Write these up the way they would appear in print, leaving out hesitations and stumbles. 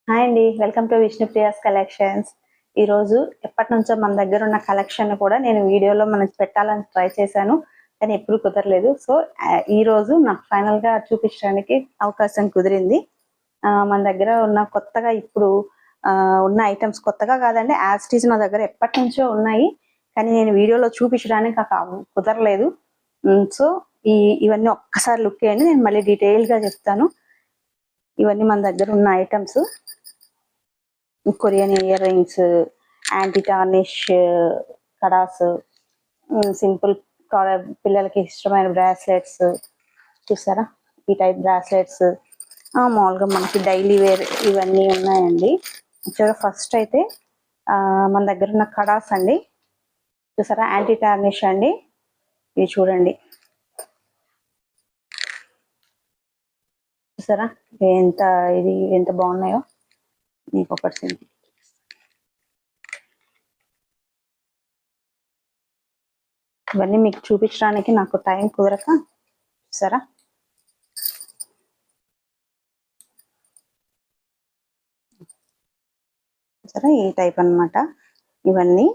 Hi అండి, welcome to విష్ణుప్రియాస్ collections. ఈరోజు ఎప్పటి నుంచో మన దగ్గర ఉన్న కలెక్షన్ కూడా నేను వీడియోలో మనకి పెట్టాలని ట్రై చేశాను, కానీ ఎప్పుడు కుదరలేదు. సో ఈ రోజు నాకు ఫైనల్ గా చూపించడానికి అవకాశం కుదిరింది. మన దగ్గర ఉన్న కొత్తగా ఇప్పుడు ఉన్న ఐటమ్స్ కొత్తగా కాదండి, యాజ్ ఇట్ ఈజ్ నా దగ్గర ఎప్పటి నుంచో ఉన్నాయి, కానీ నేను వీడియోలో చూపించడానికి నాకు కుదరలేదు. సో ఇవన్నీ ఒక్కసారి లుక్ చేయండి, నేను మళ్ళీ డీటెయిల్ గా చెప్తాను. ఇవన్నీ మన దగ్గర ఉన్న items. Korean ear rings, anti tarnish kadas, simple పిల్లలకి ఇష్టమైన బ్రాస్లెట్స్ చూసారా, ఈ టైప్ బ్రాస్లెట్స్ మామూలుగా మనకి డైలీ వేర్ ఇవన్నీ ఉన్నాయండి. యాక్చువల్గా ఫస్ట్ అయితే మన దగ్గర ఉన్న కడాస్ అండి, చూసారా, యాంటీ టార్నిష్ అండి. ఇది చూడండి, చూసారా ఎంత బాగున్నాయో. మీకు ఒకటి ఇవన్నీ మీకు చూపించడానికి నాకు టైం కుదరక, చూసారా, చూసారా ఈ టైప్ అన్నమాట. ఇవన్నీ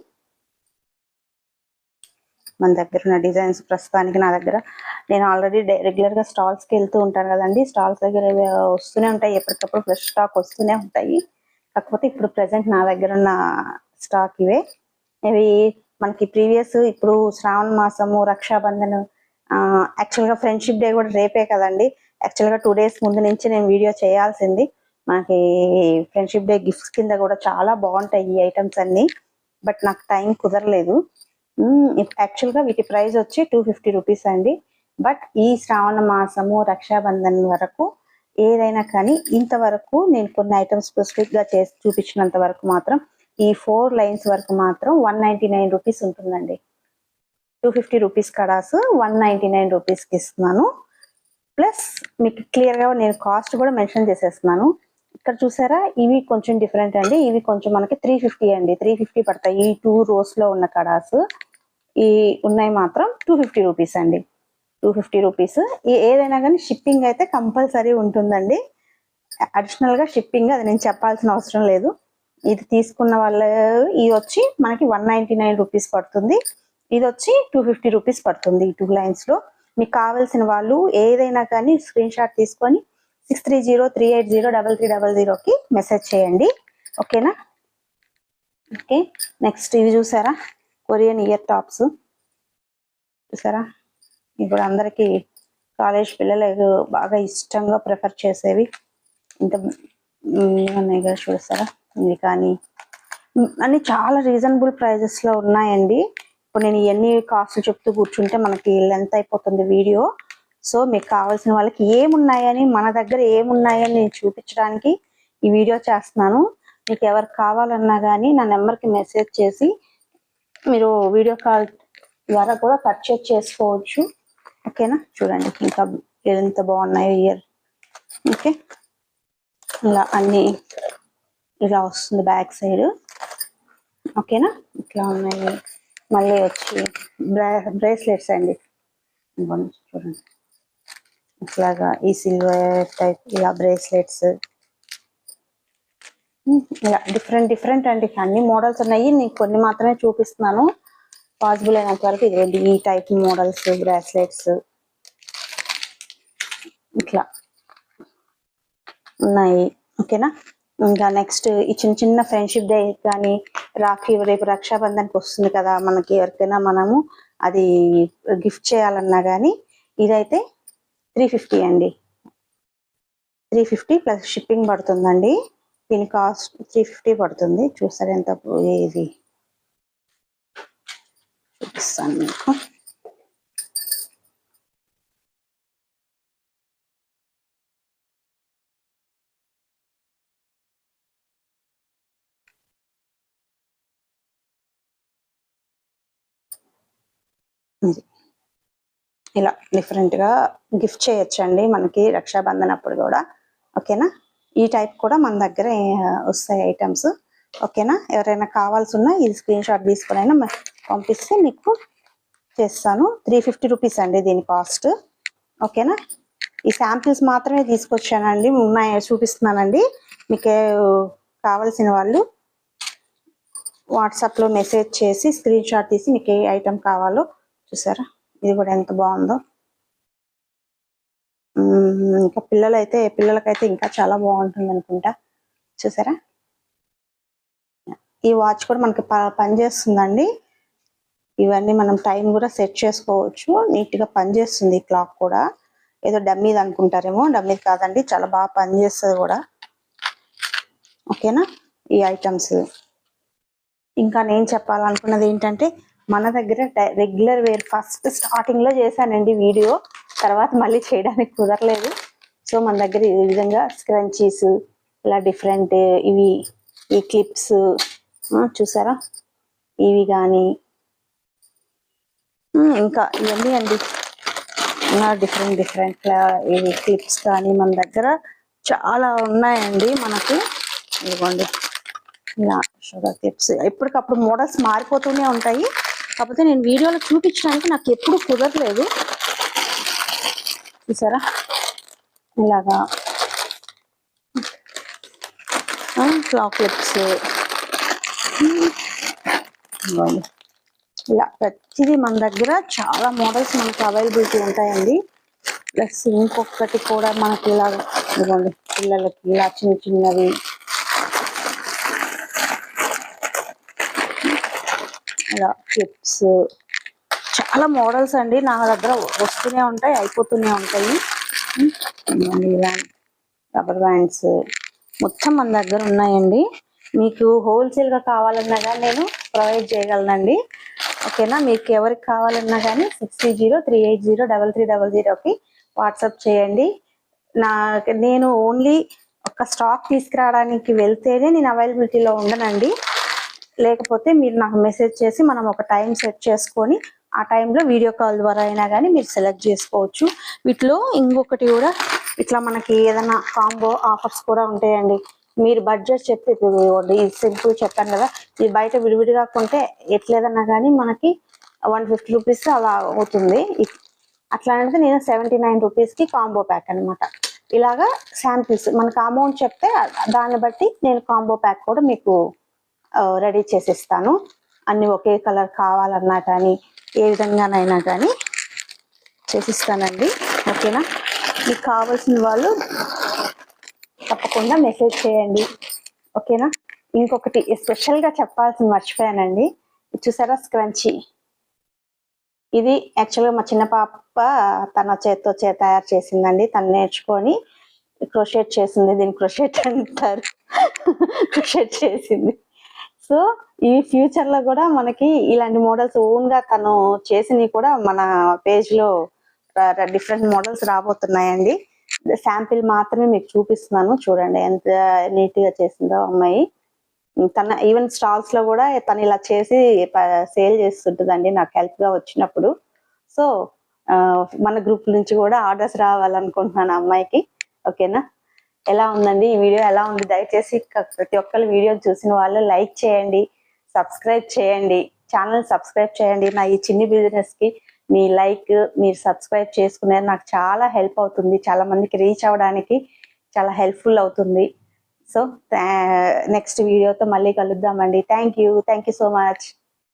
మన దగ్గర ఉన్న డిజైన్స్. ప్రస్తుతానికి నా దగ్గర నేను ఆల్రెడీ రెగ్యులర్ గా స్టాల్స్ కి వెళ్తూ ఉంటాను కదండి, స్టాల్స్ దగ్గర వస్తూనే ఉంటాయి, ఎప్పటికప్పుడు ఫ్రెష్ స్టాక్ వస్తూనే ఉంటాయి. కాకపోతే ఇప్పుడు ప్రెసెంట్ నా దగ్గర ఉన్న స్టాక్ ఇవి మనకి ప్రీవియస్ ఇప్పుడు శ్రావణ మాసము, రక్షాబంధన్, యాక్చువల్ గా ఫ్రెండ్షిప్ డే కూడా రేపే కదండి. యాక్చువల్ గా 2 days ముందు నుంచి నేను వీడియో చేయాల్సింది. మనకి ఫ్రెండ్షిప్ డే గిఫ్ట్స్ కింద కూడా చాలా బాగుంటాయి ఈ ఐటమ్స్ అన్ని, బట్ నాకు టైం కుదరలేదు. యాక్చువల్ గా వీటి ప్రైస్ వచ్చి 250 రూపీస్ అండి. బట్ ఈ శ్రావణ మాసము, రక్షాబంధన్ వరకు ఏదైనా కానీ ఇంతవరకు నేను కొన్ని ఐటమ్స్ స్పెసిఫిక్ గా చేసి చూపించినంత వరకు మాత్రం ఈ 4 లైన్స్ వరకు మాత్రం 199 రూపీస్ ఉంటుందండి. 250 రూపీస్ కడాస్ 199 రూపీస్ కి ఇస్తున్నాను. ప్లస్ మీకు క్లియర్ గా నేను కాస్ట్ కూడా మెన్షన్ చేసేస్తున్నాను. ఇక్కడ చూసారా, ఇవి కొంచెం డిఫరెంట్ అండి. ఇవి కొంచెం మనకి 350 అండి, 350 పడతాయి. ఈ 2 rows లో ఉన్న కడాస్ ఈ ఉన్నాయి మాత్రం 250 రూపీస్ అండి. 250 రూపీస్. ఏదైనా కానీ షిప్పింగ్ అయితే కంపల్సరీ ఉంటుందండి. అడిషనల్ గా షిప్పింగ్ అది నేను చెప్పాల్సిన అవసరం లేదు. ఇది తీసుకున్న వాళ్ళు ఇది వచ్చి మనకి 199 రూపీస్ పడుతుంది, ఇది వచ్చి 250 రూపీస్ పడుతుంది. ఈ 2 లైన్స్ లో మీకు కావాల్సిన వాళ్ళు ఏదైనా కానీ స్క్రీన్ షాట్ తీసుకొని 6303803300కి మెసేజ్ చేయండి, ఓకేనా. ఓకే, నెక్స్ట్ ఇవి చూసారా, కొరియన్ ఇయర్ టాప్స్ చూసారా. ఇప్పుడు అందరికి కాలేజ్ పిల్లలు బాగా ఇష్టంగా ప్రిఫర్ చేసేవి. ఇంత ఉన్నాయి కదా చూస్తారా, ఇవి కానీ అన్ని చాలా రీజనబుల్ ప్రైజెస్ లో ఉన్నాయండి. ఇప్పుడు నేను ఇవన్నీ కాస్ట్ చెప్తూ కూర్చుంటే మనకి లెంత్ అయిపోతుంది వీడియో. సో మీకు కావాల్సిన వాళ్ళకి ఏమున్నాయని, మన దగ్గర ఏమున్నాయని నేను చూపించడానికి ఈ వీడియో చేస్తున్నాను. మీకు ఎవరికి కావాలన్నా కానీ నా నెంబర్కి మెసేజ్ చేసి మీరు వీడియో కాల్ ద్వారా కూడా పర్చేజ్ చేసుకోవచ్చు, ఓకేనా. చూడండి ఇంకా ఎంత బాగున్నాయో ఇయర్. ఓకే, ఇలా అన్ని ఇలా వస్తుంది బ్యాక్ సైడ్, ఓకేనా. ఇట్లా ఉన్నాయి. మళ్ళీ వచ్చి బ్రేస్లెట్స్ అండి, చూడండి ఇట్లాగా ఈ సిల్వర్ టైప్ ఇలా బ్రేస్లెట్స్, ఇలా డిఫరెంట్ అండి. అన్ని మోడల్స్ ఉన్నాయి, నేను కొన్ని మాత్రమే చూపిస్తున్నాను పాసిబుల్ అయినంత వరకు. ఇది ఈ టైప్ మోడల్స్ బ్రాస్లెట్స్ ఇట్లా ఉన్నాయి, ఓకేనా. ఇంకా నెక్స్ట్ ఈ చిన్న ఫ్రెండ్షిప్ డే కానీ, రాఖీ రేపు రక్షాబంధన్కి వస్తుంది కదా, మనకి ఎవరికైనా మనము అది గిఫ్ట్ చేయాలన్నా కానీ ఇదైతే 350 అండి. 350 ప్లస్ షిప్పింగ్ పడుతుందండి. దీని కాస్ట్ 350 పడుతుంది. చూసారు ఎంత ఇది చూపిస్తాను మీకు. ఇలా డిఫరెంట్ గా గిఫ్ట్ చేయొచ్చండి మనకి రక్షాబంధన్ అప్పుడు కూడా, ఓకేనా. ఈ టైప్ కూడా మన దగ్గర వస్తాయి ఐటమ్స్, ఓకేనా. ఎవరైనా కావాల్సి ఉన్నా ఇది స్క్రీన్ షాట్ తీసుకుని అయినా పంపిస్తే మీకు చేస్తాను. 350 రూపీస్ అండి దీని కాస్ట్, ఓకేనా. ఈ శాంపిల్స్ మాత్రమే తీసుకొచ్చానండి, ఉన్నాయి చూపిస్తున్నానండి. మీకు కావాల్సిన వాళ్ళు వాట్సాప్లో మెసేజ్ చేసి స్క్రీన్ షాట్ తీసి మీకు ఏ ఐటెం కావాలో. చూసారా ఇది కూడా ఎంత బాగుందో. ఇంకా పిల్లలకైతే ఇంకా చాలా బాగుంటుంది అనుకుంటా. చూసారా ఈ వాచ్ కూడా మనకి పనిచేస్తుందండి. ఇవన్నీ మనం టైం కూడా సెట్ చేసుకోవచ్చు, నీట్గా పనిచేస్తుంది. ఈ క్లాక్ కూడా ఏదో డమ్మీది అనుకుంటారేమో, డమ్మీది కాదండి, చాలా బాగా పనిచేస్తుంది కూడా. ఓకేనా ఈ ఐటమ్స్. ఇంకా నేను చెప్పాలనుకున్నది ఏంటంటే మన దగ్గర రెగ్యులర్ వేర్ ఫస్ట్ స్టార్టింగ్ లో చేశానండి వీడియో, తర్వాత మళ్ళీ చేయడానికి కుదరలేదు. సో మన దగ్గర ఈ విధంగా స్క్రంచీస్ ఇలా డిఫరెంట్ ఇవి, ఈ క్లిప్స్ చూసారా ఇవి కానీ ఇంకా ఇవన్నీ అండి డిఫరెంట్ ఇవి క్లిప్స్ కానీ మన దగ్గర చాలా ఉన్నాయండి మనకు. ఇదిగోండి ఇలా షుగర్ క్లిప్స్, ఎప్పటికప్పుడు మోడల్స్ మారిపోతూనే ఉంటాయి. కాకపోతే నేను వీడియోలో చూపించడానికి నాకు ఎప్పుడు కుదరలేదు. చూసారా ఇలాగా క్లాక్ క్లిప్స్, ఇలా ప్రతిదీ మన దగ్గర చాలా మోడల్స్ మనకు అవైలబిలిటీ ఉంటాయండి. ప్లస్ ఇంకొకటి కూడా మనకి ఇలా ఇదిగోండి పిల్లలకి ఇలా చిన్నవి ఇలా క్లిప్స్, చాలా మోడల్స్ అండి నా దగ్గర వస్తూనే ఉంటాయి, అయిపోతూనే ఉంటాయి. ఇలా రబ్బర్ బ్యాండ్స్ మొత్తం మన దగ్గర ఉన్నాయండి. మీకు హోల్సేల్గా కావాలన్నా కానీ నేను ప్రొవైడ్ చేయగలనండి. ఓకేనా, మీకు ఎవరికి కావాలన్నా కానీ 6303803300కి వాట్సాప్ చేయండి. నేను ఓన్లీ ఒక స్టాక్ తీసుకురావడానికి వెళ్తేనే నేను అవైలబిలిటీలో ఉండనండి. లేకపోతే మీరు నాకు మెసేజ్ చేసి మనం ఒక టైం సెట్ చేసుకొని ఆ టైంలో వీడియో కాల్ ద్వారా అయినా కానీ మీరు సెలెక్ట్ చేసుకోవచ్చు. వీటిలో ఇంకొకటి కూడా ఇట్లా మనకి ఏదైనా కాంబో ఆఫర్స్ కూడా ఉంటాయండి. మీరు బడ్జెట్ చెప్తే ఇది సింపుల్ చెప్పాను కదా, ఇది బయట విడివిడిగా కొంటే ఎట్లేదన్నా కానీ మనకి 150 రూపీస్ అలా అవుతుంది. అట్లా అంటే నేను 79 రూపీస్కి కాంబో ప్యాక్ అనమాట. ఇలాగా శాంపిల్స్ మనకు అమౌంట్ చెప్తే దాన్ని బట్టి నేను కాంబో ప్యాక్ కూడా మీకు రెడీ చేసిస్తాను. అన్ని ఒకే కలర్ కావాలన్నా కానీ ఏ విధంగానైనా కానీ చేసిస్తానండి. ఓకేనా, మీకు కావాల్సిన వాళ్ళు తప్పకుండా మెసేజ్ చేయండి. ఓకేనా, ఇంకొకటి స్పెషల్గా చెప్పాల్సింది మర్చిపోయానండి. చూసారా స్క్రంచీ, ఇది యాక్చువల్గా మా చిన్న పాప తన చేతితో తయారు చేసిందండి. తను నేర్చుకొని క్రోషెట్ చేసింది, దీన్ని క్రోషెట్ అంటారు. క్రోషెట్ చేసింది. సో ఈ ఫ్యూచర్ లో కూడా మనకి ఇలాంటి మోడల్స్ ఓన్ గా తను చేసినవి కూడా మన పేజ్ లో డిఫరెంట్ మోడల్స్ రాబోతున్నాయండి. శాంపిల్ మాత్రమే మీకు చూపిస్తున్నాను, చూడండి ఎంత నీట్ గా చేసిందో అమ్మాయి. తన ఈవెన్ స్టాల్స్ లో కూడా తను ఇలా చేసి సేల్ చేస్తుంటుందండి నాకు హెల్ప్ గా వచ్చినప్పుడు. సో మన గ్రూప్ నుంచి కూడా ఆర్డర్స్ రావాలనుకుంటున్నాను అమ్మాయికి. ఓకేనా, ఎలా ఉందండి ఈ వీడియో, ఎలా ఉంది? దయచేసి ప్రతి ఒక్కరు వీడియో చూసిన వాళ్ళు లైక్ చేయండి, సబ్స్క్రైబ్ చేయండి, ఛానల్ సబ్స్క్రైబ్ చేయండి. నా ఈ చిన్ని బిజినెస్ కి మీ లైక్, మీరు సబ్స్క్రైబ్ చేసుకునేది నాకు చాలా హెల్ప్ అవుతుంది, చాలా మందికి రీచ్ అవ్వడానికి చాలా హెల్ప్ఫుల్ అవుతుంది. సో నెక్స్ట్ వీడియోతో మళ్ళీ కలుద్దామండి. Thank you so much.